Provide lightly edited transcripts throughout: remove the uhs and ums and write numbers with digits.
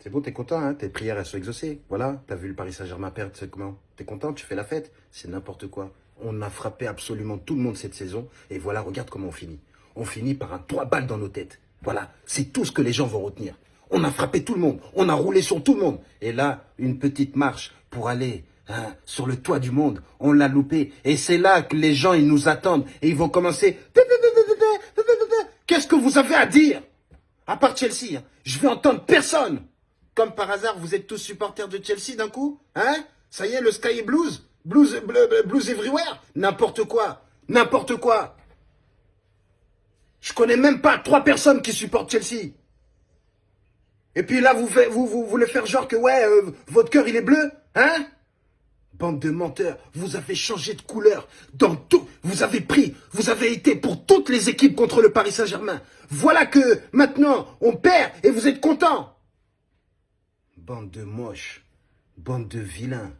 C'est bon, t'es content, hein? Tes prières, elles sont exaucées. Voilà, t'as vu le Paris Saint-Germain perdre, c'est comment? T'es content, tu fais la fête? C'est n'importe quoi. On a frappé absolument tout le monde cette saison. Et voilà, regarde comment on finit. On finit par un 3 balles dans nos têtes. Voilà, c'est tout ce que les gens vont retenir. On a frappé tout le monde. On a roulé sur tout le monde. Et là, une petite marche pour aller sur le toit du monde. On l'a loupé. Et c'est là que les gens, ils nous attendent. Et ils vont commencer... Qu'est-ce que vous avez à dire? À part Chelsea, hein, je vais entendre personne. Comme par hasard, vous êtes tous supporters de Chelsea d'un coup? Hein? Ça y est, le sky est blues? Blues everywhere? N'importe quoi. N'importe quoi. Je connais même pas 3 personnes qui supportent Chelsea. Et puis là, vous voulez faire genre que, ouais, votre cœur, il est bleu? Hein? Bande de menteurs, vous avez changé de couleur dans tout. Vous avez été pour toutes les équipes contre le Paris Saint-Germain. Voilà que maintenant, on perd et vous êtes contents. Bande de moches, bande de vilains.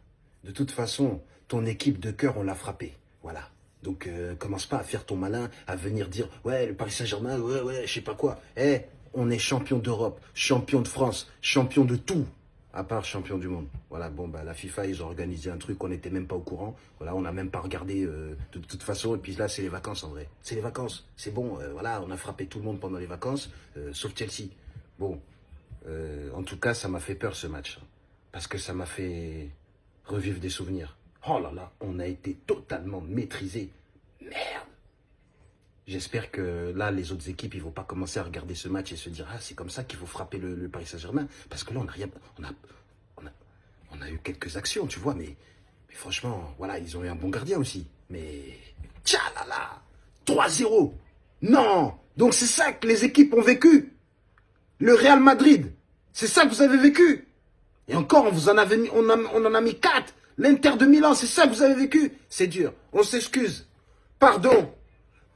De toute façon, ton équipe de cœur, on l'a frappée. Voilà. Donc, commence pas à faire ton malin, à venir dire, ouais, le Paris Saint-Germain, ouais, je sais pas quoi. Eh, on est champion d'Europe, champion de France, champion de tout. À part champion du monde. Voilà, bon, bah, la FIFA, ils ont organisé un truc, on n'était même pas au courant. Voilà, on n'a même pas regardé de toute façon. Et puis là, c'est les vacances en vrai. C'est les vacances. C'est bon, voilà, on a frappé tout le monde pendant les vacances, sauf Chelsea. Bon, en tout cas, ça m'a fait peur ce match. Parce que ça m'a fait revivre des souvenirs. Oh là là, on a été totalement maîtrisé. Merde. J'espère que là, les autres équipes, ils vont pas commencer à regarder ce match et se dire, ah, c'est comme ça qu'il faut frapper le Paris Saint-Germain. Parce que là, on a rien, on a eu quelques actions, tu vois, mais franchement, voilà, ils ont eu un bon gardien aussi. Mais, tchalala, 3-0. Non. Donc c'est ça que les équipes ont vécu. Le Real Madrid, c'est ça que vous avez vécu. Et encore, on vous en avait mis, on en a mis 4. L'Inter de Milan, c'est ça que vous avez vécu. C'est dur. On s'excuse. Pardon.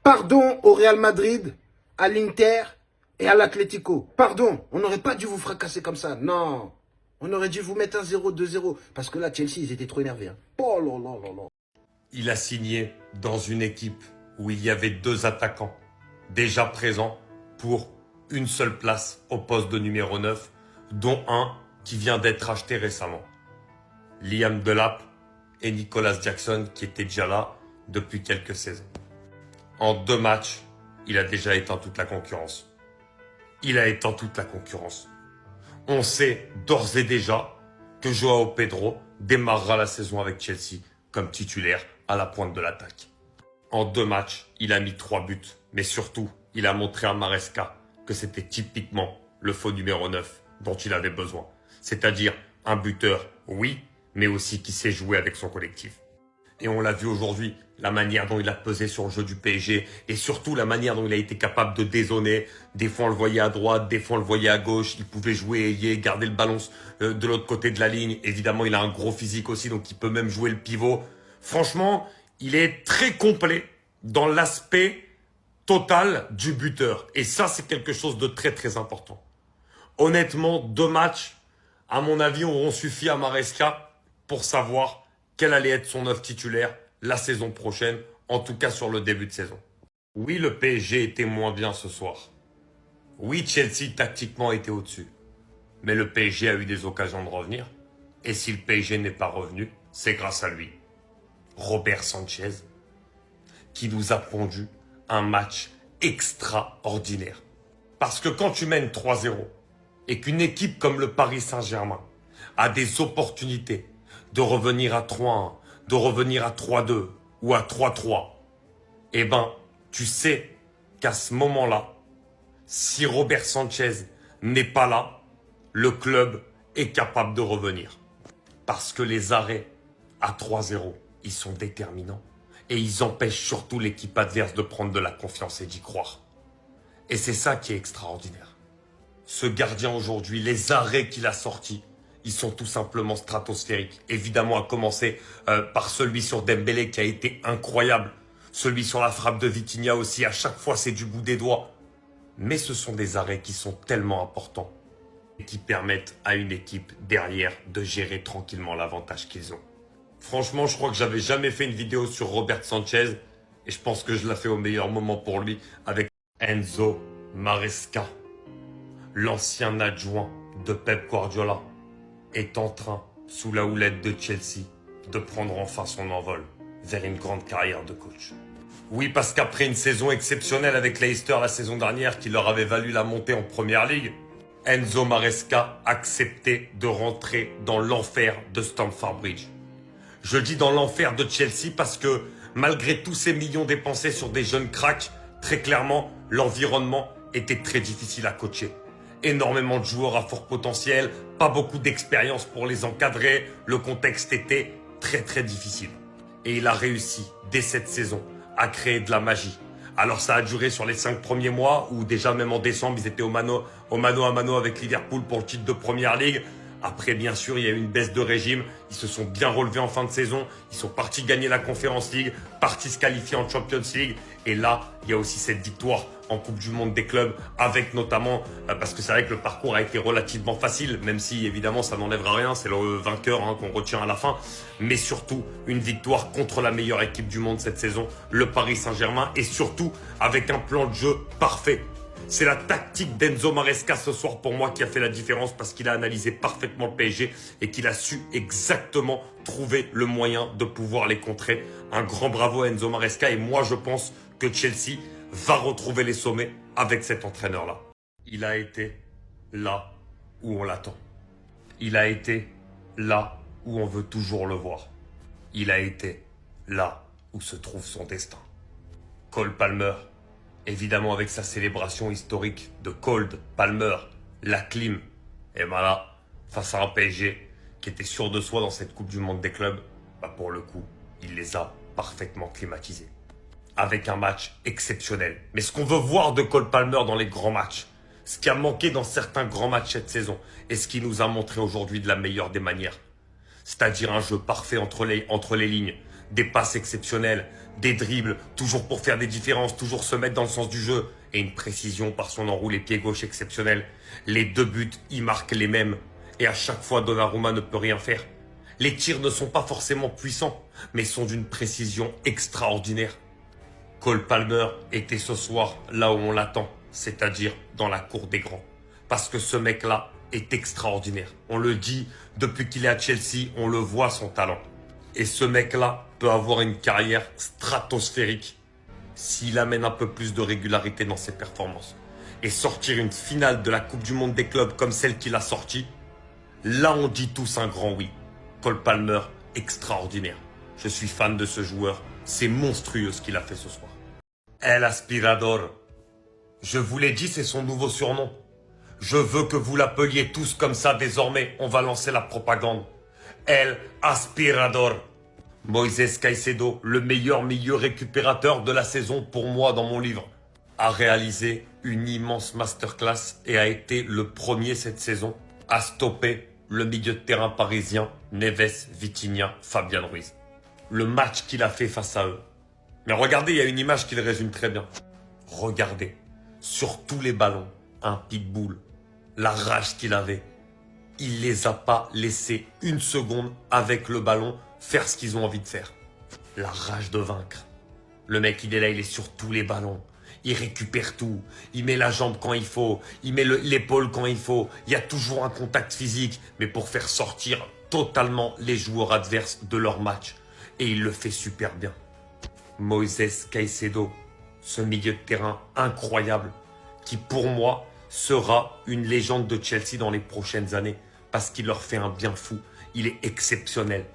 Pardon au Real Madrid, à l'Inter et à l'Atlético. Pardon, on n'aurait pas dû vous fracasser comme ça. Non, on aurait dû vous mettre un 0, 2-0. Parce que là, Chelsea, ils étaient trop énervés. Hein. Oh là là là là. Il a signé dans une équipe où il y avait 2 attaquants déjà présents pour une seule place au poste de numéro 9, dont un qui vient d'être acheté récemment. Liam Delap et Nicolas Jackson qui étaient déjà là depuis quelques saisons. En 2 matchs, il a déjà éteint toute la concurrence. Il a éteint toute la concurrence. On sait d'ores et déjà que Joao Pedro démarrera la saison avec Chelsea comme titulaire à la pointe de l'attaque. En 2 matchs, il a mis 3 buts. Mais surtout, il a montré à Maresca que c'était typiquement le faux numéro 9 dont il avait besoin. C'est-à-dire un buteur, oui, mais aussi qui sait jouer avec son collectif. Et on l'a vu aujourd'hui, la manière dont il a pesé sur le jeu du PSG et surtout la manière dont il a été capable de dézonner. Des fois on le voyait à droite, des fois on le voyait à gauche. Il pouvait jouer ailier, garder le ballon de l'autre côté de la ligne. Évidemment, il a un gros physique aussi, donc il peut même jouer le pivot. Franchement, il est très complet dans l'aspect total du buteur. Et ça, c'est quelque chose de très très important. Honnêtement, 2 matchs, à mon avis, auront suffi à Maresca pour savoir quel allait être son 9 titulaire la saison prochaine, en tout cas sur le début de saison. Oui, le PSG était moins bien ce soir. Oui, Chelsea tactiquement était au-dessus. Mais le PSG a eu des occasions de revenir. Et si le PSG n'est pas revenu, c'est grâce à lui. Robert Sanchez, qui nous a pondu un match extraordinaire. Parce que quand tu mènes 3-0 et qu'une équipe comme le Paris Saint-Germain a des opportunités de revenir à 3-1, de revenir à 3-2 ou à 3-3, eh ben, tu sais qu'à ce moment-là, si Robert Sanchez n'est pas là, le club est capable de revenir. Parce que les arrêts à 3-0, ils sont déterminants. Et ils empêchent surtout l'équipe adverse de prendre de la confiance et d'y croire. Et c'est ça qui est extraordinaire. Ce gardien aujourd'hui, les arrêts qu'il a sortis, ils sont tout simplement stratosphériques. Évidemment, à commencer par celui sur Dembélé qui a été incroyable. Celui sur la frappe de Vitinha aussi, à chaque fois c'est du bout des doigts. Mais ce sont des arrêts qui sont tellement importants et qui permettent à une équipe derrière de gérer tranquillement l'avantage qu'ils ont. Franchement, je crois que j'avais jamais fait une vidéo sur Robert Sanchez et je pense que je l'ai fait au meilleur moment pour lui avec Enzo Maresca, l'ancien adjoint de Pep Guardiola est en train, sous la houlette de Chelsea, de prendre enfin son envol vers une grande carrière de coach. Oui, parce qu'après une saison exceptionnelle avec Leicester la saison dernière qui leur avait valu la montée en Première Ligue, Enzo Maresca acceptait de rentrer dans l'enfer de Stamford Bridge. Je dis dans l'enfer de Chelsea parce que malgré tous ces millions dépensés sur des jeunes cracks, très clairement, l'environnement était très difficile à coacher. Énormément de joueurs à fort potentiel, pas beaucoup d'expérience pour les encadrer, le contexte était très très difficile. Et il a réussi, dès cette saison, à créer de la magie. Alors ça a duré sur les 5 premiers mois, où déjà même en décembre, ils étaient au mano à mano avec Liverpool pour le titre de Première Ligue. Après, bien sûr, il y a eu une baisse de régime. Ils se sont bien relevés en fin de saison. Ils sont partis gagner la Conference League, partis se qualifier en Champions League. Et là, il y a aussi cette victoire en Coupe du Monde des clubs, avec notamment, parce que c'est vrai que le parcours a été relativement facile, même si évidemment ça n'enlèvera rien, c'est le vainqueur qu'on retient à la fin. Mais surtout, une victoire contre la meilleure équipe du monde cette saison, le Paris Saint-Germain, et surtout avec un plan de jeu parfait. C'est la tactique d'Enzo Maresca ce soir pour moi qui a fait la différence parce qu'il a analysé parfaitement le PSG et qu'il a su exactement trouver le moyen de pouvoir les contrer. Un grand bravo à Enzo Maresca et moi je pense que Chelsea va retrouver les sommets avec cet entraîneur-là. Il a été là où on l'attend. Il a été là où on veut toujours le voir. Il a été là où se trouve son destin. Cole Palmer, évidemment avec sa célébration historique de Cold Palmer, la clim. Et voilà, face à un PSG qui était sûr de soi dans cette Coupe du Monde des clubs, pour le coup, il les a parfaitement climatisés. Avec un match exceptionnel. Mais ce qu'on veut voir de Cole Palmer dans les grands matchs, ce qui a manqué dans certains grands matchs cette saison, et ce qui nous a montré aujourd'hui de la meilleure des manières, c'est-à-dire un jeu parfait entre les lignes, des passes exceptionnelles, des dribbles, toujours pour faire des différences, toujours se mettre dans le sens du jeu, et une précision par son enroulé pied gauche exceptionnel. Les 2 buts, il marque les mêmes, et à chaque fois Donnarumma ne peut rien faire. Les tirs ne sont pas forcément puissants, mais sont d'une précision extraordinaire. Cole Palmer était ce soir là où on l'attend, c'est-à-dire dans la cour des grands. Parce que ce mec-là est extraordinaire. On le dit, depuis qu'il est à Chelsea, on le voit son talent. Et ce mec-là peut avoir une carrière stratosphérique s'il amène un peu plus de régularité dans ses performances. Et sortir une finale de la Coupe du Monde des clubs comme celle qu'il a sortie, là on dit tous un grand oui. Cole Palmer, extraordinaire. Je suis fan de ce joueur. C'est monstrueux ce qu'il a fait ce soir. El Aspirador. Je vous l'ai dit, c'est son nouveau surnom. Je veux que vous l'appeliez tous comme ça désormais. On va lancer la propagande. El Aspirador. Moïse Caicedo, le meilleur milieu récupérateur de la saison pour moi dans mon livre, a réalisé une immense masterclass et a été le premier cette saison à stopper le milieu de terrain parisien Neves, Vitinha, Fabian Ruiz. Le match qu'il a fait face à eux. Mais regardez, il y a une image qui le résume très bien. Regardez, sur tous les ballons, un pitbull, la rage qu'il avait. Il les a pas laissés une seconde avec le ballon faire ce qu'ils ont envie de faire. La rage de vaincre. Le mec, il est là, il est sur tous les ballons. Il récupère tout. Il met la jambe quand il faut. Il met l'épaule quand il faut. Il y a toujours un contact physique, mais pour faire sortir totalement les joueurs adverses de leur match. Et il le fait super bien. Moïse Caicedo, ce milieu de terrain incroyable, qui pour moi sera une légende de Chelsea dans les prochaines années, parce qu'il leur fait un bien fou. Il est exceptionnel.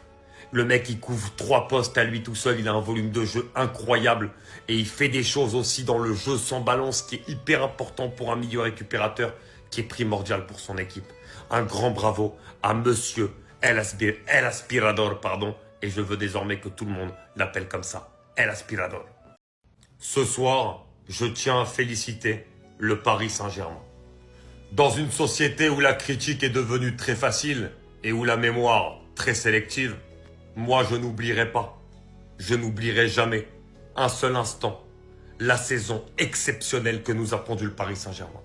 Le mec, il couvre 3 postes à lui tout seul, il a un volume de jeu incroyable, et il fait des choses aussi dans le jeu sans ballon, ce qui est hyper important pour un milieu récupérateur, qui est primordial pour son équipe. Un grand bravo à monsieur El Aspirador, et je veux désormais que tout le monde l'appelle comme ça, El Aspirador. Ce soir, je tiens à féliciter le Paris Saint-Germain. Dans une société où la critique est devenue très facile et où la mémoire très sélective, moi je n'oublierai pas, je n'oublierai jamais un seul instant la saison exceptionnelle que nous a pondu le Paris Saint-Germain.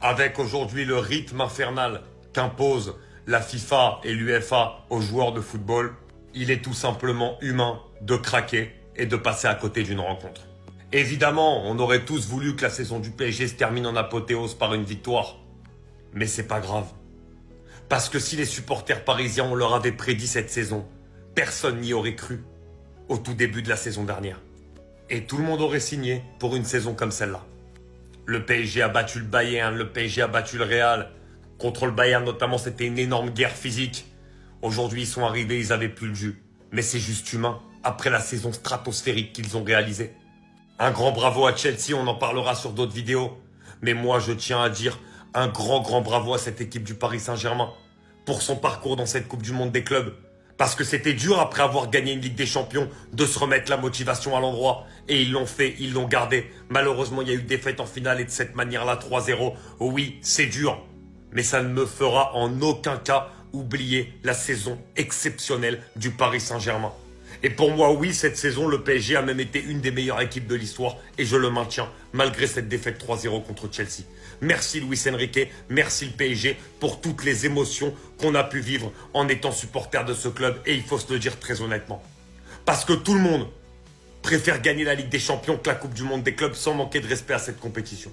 Avec aujourd'hui le rythme infernal qu'impose la FIFA et l'UEFA aux joueurs de football, il est tout simplement humain de craquer et de passer à côté d'une rencontre. Évidemment, on aurait tous voulu que la saison du PSG se termine en apothéose par une victoire. Mais c'est pas grave. Parce que si les supporters parisiens, on leur avait prédit cette saison, personne n'y aurait cru au tout début de la saison dernière. Et tout le monde aurait signé pour une saison comme celle-là. Le PSG a battu le Bayern, le PSG a battu le Real. Contre le Bayern notamment, c'était une énorme guerre physique. Aujourd'hui, ils sont arrivés, ils avaient plus le jus. Mais c'est juste humain, après la saison stratosphérique qu'ils ont réalisée. Un grand bravo à Chelsea, on en parlera sur d'autres vidéos. Mais moi, je tiens à dire un grand bravo à cette équipe du Paris Saint-Germain pour son parcours dans cette Coupe du Monde des clubs. Parce que c'était dur après avoir gagné une Ligue des Champions de se remettre la motivation à l'endroit. Et ils l'ont fait, ils l'ont gardé. Malheureusement, il y a eu défaite en finale et de cette manière-là, 3-0. Oui, c'est dur. Mais ça ne me fera en aucun cas oublier la saison exceptionnelle du Paris Saint-Germain. Et pour moi, oui, cette saison, le PSG a même été une des meilleures équipes de l'histoire et je le maintiens, malgré cette défaite 3-0 contre Chelsea. Merci Luis Enrique, merci le PSG pour toutes les émotions qu'on a pu vivre en étant supporter de ce club et il faut se le dire très honnêtement. Parce que tout le monde préfère gagner la Ligue des Champions que la Coupe du Monde des clubs sans manquer de respect à cette compétition.